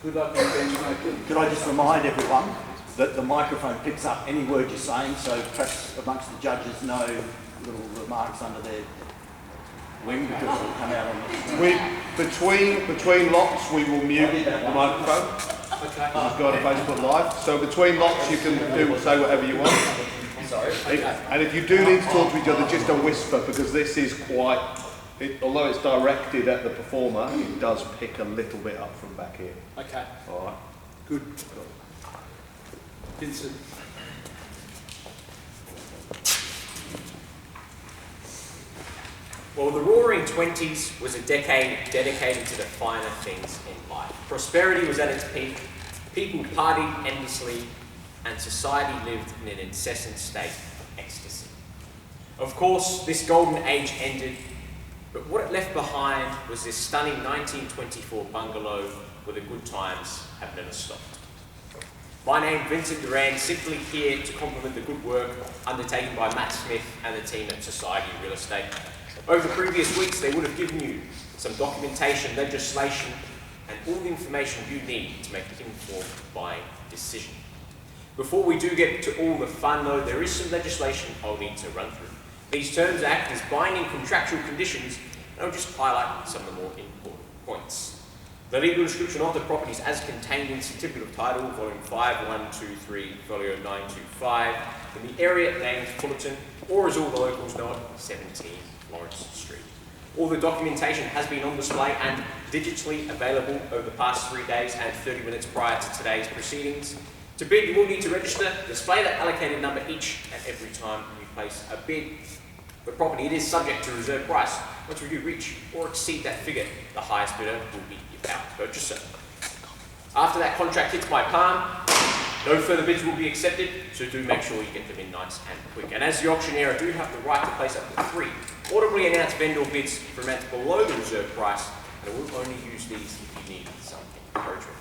Good luck with benchmarking. Could I just remind everyone that the microphone picks up any word you're saying, so perhaps amongst the judges know little remarks under their wing because it will come out on the Between lots, we will mute the microphone. Okay. We've got a Facebook Live. So between lots, you can say whatever you want. Sorry. And if you do need to talk to each other, just a whisper, because this is quite, although it's directed at the performer, it does pick a little bit up from back here. Okay. All right. Good. Vincent. Well, the Roaring Twenties was a decade dedicated to the finer things in life. Prosperity was at its peak, people partied endlessly, and society lived in an incessant state of ecstasy. Of course, this golden age ended, but what it left behind was this stunning 1924 bungalow where the good times have never stopped. My name, Vincent Doran, simply here to compliment the good work undertaken by Matt Smith and the team at Society Real Estate. Over the previous weeks, they would have given you some documentation, legislation, and all the information you need to make an informed buying decision. Before we do get to all the fun though, there is some legislation I'll need to run through. These terms act as binding contractual conditions, and I'll just highlight some of the more important points. The legal description of the properties as contained in Certificate of Title, Volume 5123, Folio 925, in the area named Fullerton, or as all the locals know it, 17 Lawrence Street. All the documentation has been on display and digitally available over the past 3 days and 30 minutes prior to today's proceedings. To bid, you will need to register, display that allocated number each and every time you place a bid. The property, it is subject to reserve price. Once we do reach or exceed that figure, the highest bidder will be your power purchaser. After that contract hits my palm, no further bids will be accepted, so do make sure you get them in nice and quick. And as the auctioneer, I do have the right to place up to 3 audibly announced vendor bids for amounts below the reserve price, and I will only use these if you need some encouragement.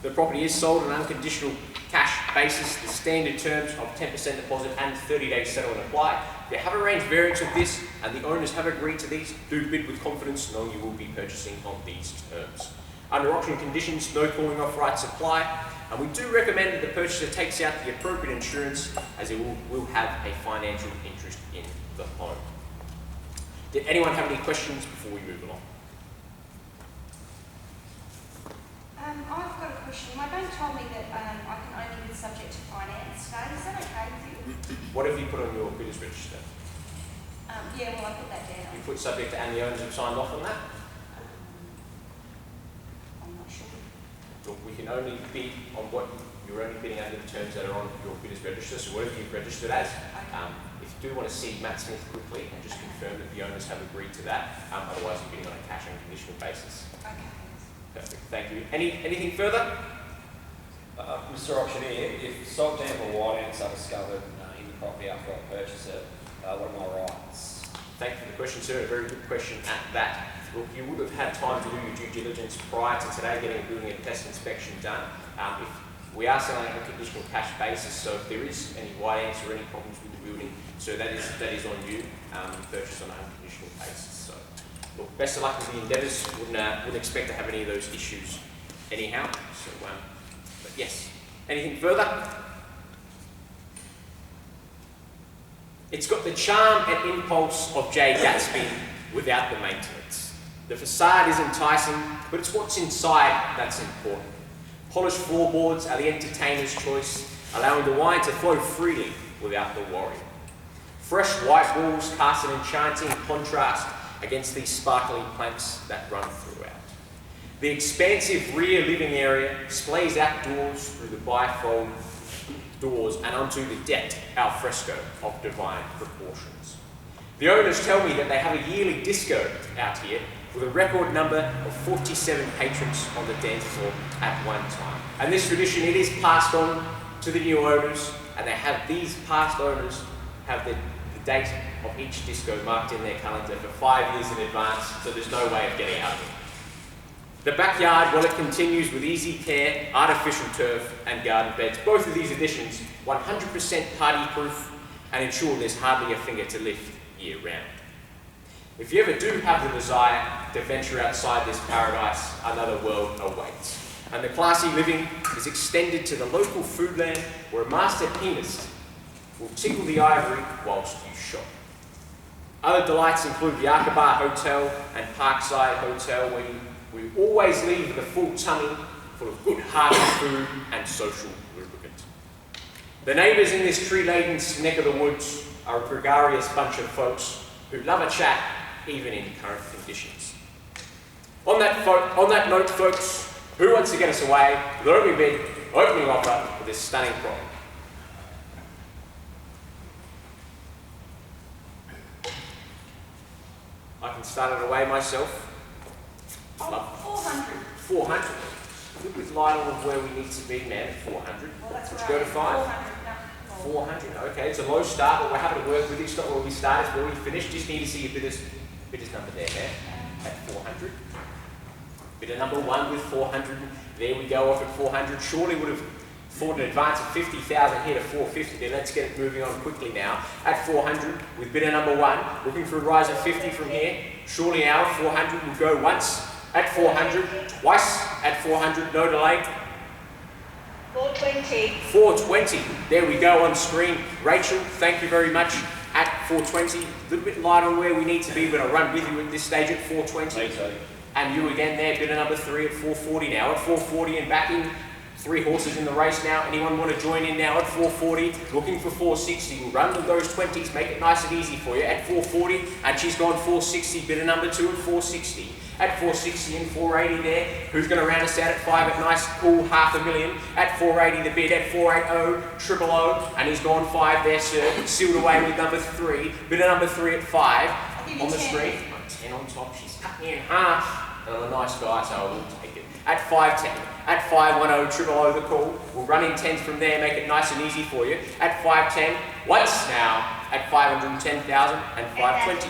The property is sold on an unconditional cash basis. The standard terms of 10% deposit and 30-day settlement apply. If you have arranged variants of this and the owners have agreed to these, do bid with confidence knowing you will be purchasing on these terms. Under auction conditions, no calling off rights apply, and we do recommend that the purchaser takes out the appropriate insurance as it will have a financial interest in the home. Did anyone have any questions before we move along? I've got a question. My bank told me that I can only be subject to finance today. Is that okay with you? What have you put on your bidders register? Yeah, well, I put that down. You put subject to, and the owners have signed off on that? I'm not sure. So we can only bid on what you're only bidding under the terms that are on your bidders register, so whatever you've registered as. If you do want to see Matt Smith quickly and just confirm that the owners have agreed to that, otherwise you're bidding on a cash and conditional basis. Okay. Perfect, thank you. Anything further? Mr. Auctioneer, if salt damp or white ants are discovered in the property after I purchase it, what are my rights? Thank you for the question, sir. A very good question at that. Look, you would have had time to do your due diligence prior to today getting a building and test inspection done. If we are selling on a conditional cash basis, so if there is any white ants or any problems with the building, so that is on you. You purchase on an unconditional basis. So, look, best of luck with the endeavours. Wouldn't expect to have any of those issues anyhow. So, but yes. Anything further? It's got the charm and impulse of J. Gatsby without the maintenance. The facade is enticing, but it's what's inside that's important. Polished floorboards are the entertainer's choice, allowing the wine to flow freely without the worry. Fresh white walls cast an enchanting contrast against these sparkling planks that run throughout. The expansive rear living area displays outdoors through the bifold doors and onto the deck al fresco of divine proportions. The owners tell me that they have a yearly disco out here with a record number of 47 patrons on the dance floor at one time. And this tradition, it is passed on to the new owners, and they have these past owners have the date of each disco marked in their calendar for 5 years in advance, so there's no way of getting out of it. The backyard, well, it continues with easy care, artificial turf and garden beds. Both of these additions 100% party proof and ensure there's hardly a finger to lift year round. If you ever do have the desire to venture outside this paradise, another world awaits. And the classy living is extended to the local foodland where a master pianist will tickle the ivory whilst you shop. Other delights include the Aqaba Hotel and Parkside Hotel, where we always leave with a full tummy full of good hearty food and social lubricant. The neighbours in this tree-laden neck of the woods are a gregarious bunch of folks who love a chat even in current conditions. On that note, folks, who wants to get us away with an opening offer for this stunning prop? I can start it away myself. 400. 400. A little bit lighter of where we need to be now, 400. Well, that's Let's right. go to 5. 400, no. 400, okay, it's a low start, but we're happy to work with it. It's not where we start, it's where we finish. Just need to see a bidder's number there, at 400. Bidder number 1 with 400. There we go, off at 400. Surely would have thought an advance of 50,000 here to 450. Then let's get it moving on quickly now. At 400 with bidder number 1, looking for a rise of 50 from here. Surely now, 400 will go once. At 400, twice. At 400, no delay. 420. 420, there we go on screen. Rachel, thank you very much. At 420, a little bit light on where we need to be, but I'll run with you at this stage at 420. And you again there, bidder number 3 at 440 now. At 440 and backing, 3 horses in the race now. Anyone want to join in now at 440? Looking for 460. We'll run with those 20s, make it nice and easy for you. At 440, and she's gone 460. Bidder number 2 at 460. At 460 and 480 there. Who's going to round us out at 5 at nice, cool $500,000? At 480 the bid, at 480, 000, and he's gone 5 there, sir. Sealed away with number 3. Bidder number 3 at 5 on the screen. 10 on top, she's cut me in half. And I'm a nice guy, so I will take it. At 510, at 510, 000 the call. We'll run in 10s from there, make it nice and easy for you. At 510, once now, at 510,000 and 520.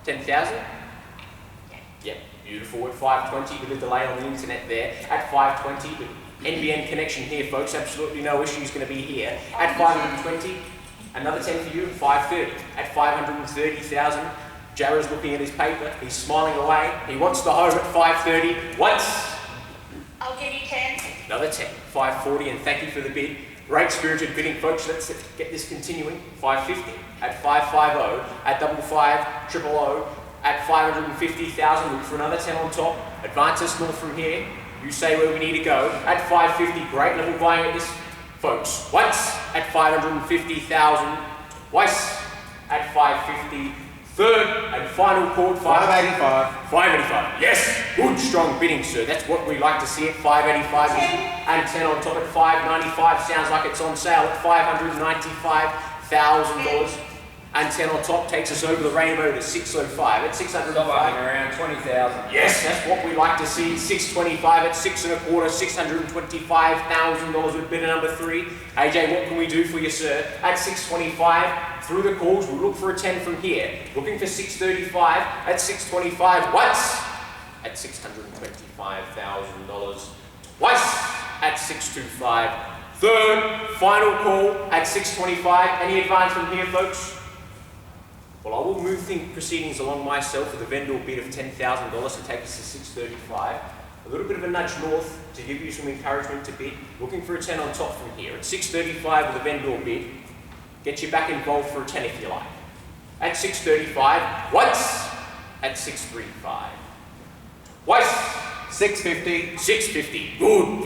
10,000? Yep, beautiful. At 520 with a delay on the internet there. At 520 with NBN connection here, folks. Absolutely no issues going to be here. At 520, another 10 for you. At 530. At 530,000, Jarrah's looking at his paper. He's smiling away. He wants the home at 530. Once. I'll give you 10. Another 10. 540, and thank you for the bid. Great spirited bidding, folks. Let's get this continuing. 550. At 550. At 55, 000. At 550,000, look for another 10 on top. Advance us north from here. You say where we need to go. At 550, great level buying at this, folks. Once at 550,000, twice at 550. Third and final call, 585. 585. Yes, good strong bidding, sir. That's what we like to see at 585. 10. And 10 on top at 595. Sounds like it's on sale at $595,000. And 10 on top takes us over the rainbow to 605 at 605. Stop up around 20,000. Yes, that's what we like to see. 625 at 6 1/4, $625,000 with bidder number 3. AJ, what can we do for you, sir? At 625, through the calls, we'll look for a 10 from here. Looking for 635 at 625. Once at $625,000. Twice at 625. Third, final call at 625. Any advance from here, folks? Well, I will move proceedings along myself with a vendor bid of $10,000 to take us to 635. A little bit of a nudge north to give you some encouragement to bid. Looking for a 10 on top from here. At 635 with a vendor bid. Get you back involved for a 10 if you like. At 635, once at 635. Twice. 650. 650, good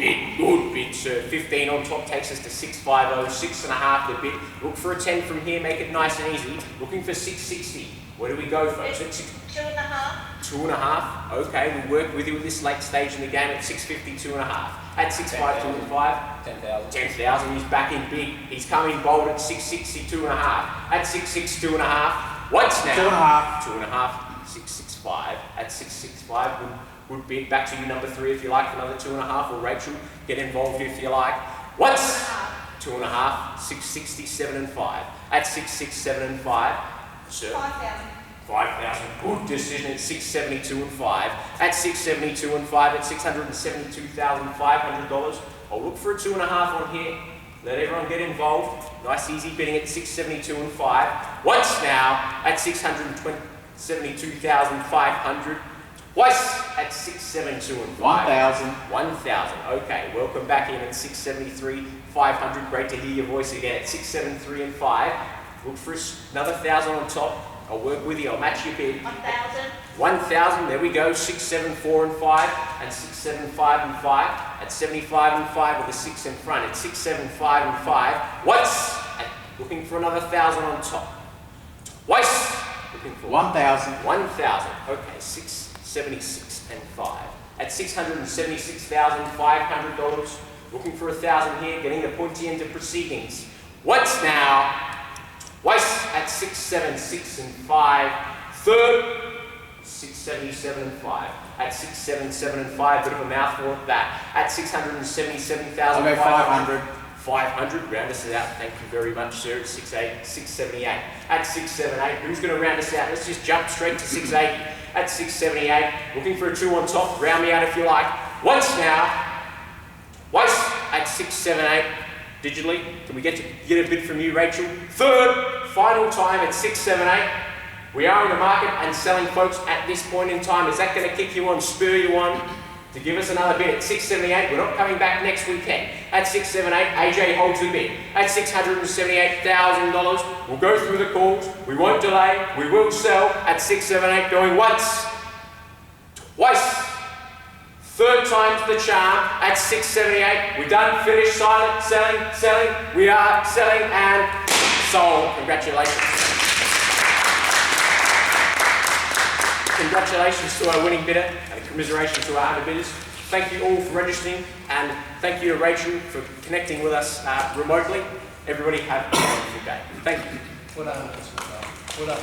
bid, sir. 15 on top takes us to 650, 6.5 the bid. Look for a 10 from here, make it nice and easy. Looking for 660. Where do we go, folks? At 2.5. 2.5. Okay, we work with you at this late stage in the game at 650, 2.5. At 6.5, 2.5. 10,000. 10,000, he's back in big. He's coming bold at 660, 2.5. At 660, 2.5. Once now. 2.5. 2.5, 665. At 665, good bid. Back to you, number 3, if you like, for another 2.5. Or Rachel, get involved if you like. Once. 2.5, 660, 7 and 5. At 667 and 5. Sir. 5,000. 5,000. Good decision at 672 and 5. At 672 and 5 at $672,500. I'll look for a 2.5 on here. Let everyone get involved. Nice easy bidding at 672 and 5. Once now at 620. 72,500. Twice at 672 and 5. 1,000. 1,000. Okay, welcome back in at 673,500. Great to hear your voice again at 673 and 5. Look for another 1,000 on top. I'll work with you. I'll match your bid. 1,000. 1,000. There we go. 674 and 5 and 675 and 5 at 75 and 5 with a 6 in front at 675 and 5. Once at looking for another 1,000 on top. Twice looking for 1,000. 1,000. Okay, 676 and 5 at $676,500. Looking for 1,000 here, getting the pointy end of proceedings. Once now, twice at 676 and 5. Third, 677 and 5 at 677 and 5. Bit of a mouthful at that. At 677,000. I'll go 500. 500, round us out. Thank you very much, sir. At 678. At 678. Who's going to round us out? Let's just jump straight to 680. At 678. Looking for a 2 on top. Round me out if you like. Once now. Twice at 678. Digitally. Can we get a bid from you, Rachel? Third, final time at 678. We are in the market and selling, folks, at this point in time. Is that going to kick you on, spur you on to give us another bid at 678? We're not coming back next weekend. At 678, AJ holds the bid. At $678,000, we'll go through the calls. We won't delay. We will sell at 678, going once, twice, third time's the charm at 678. We're done, finished, silent, selling. We are selling and sold. Congratulations. Congratulations to our winning bidder and commiserations to our underbidders. Thank you all for registering and thank you to Rachel for connecting with us remotely. Everybody have a wonderful day. Thank you. Well done. Well done.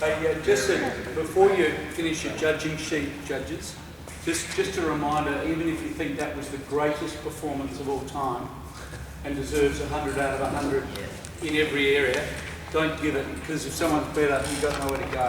Hey, just before you finish your judging sheet, judges, just a reminder, even if you think that was the greatest performance of all time and deserves 100 out of 100 in every area, don't give it, because if someone's better, you've got nowhere to go.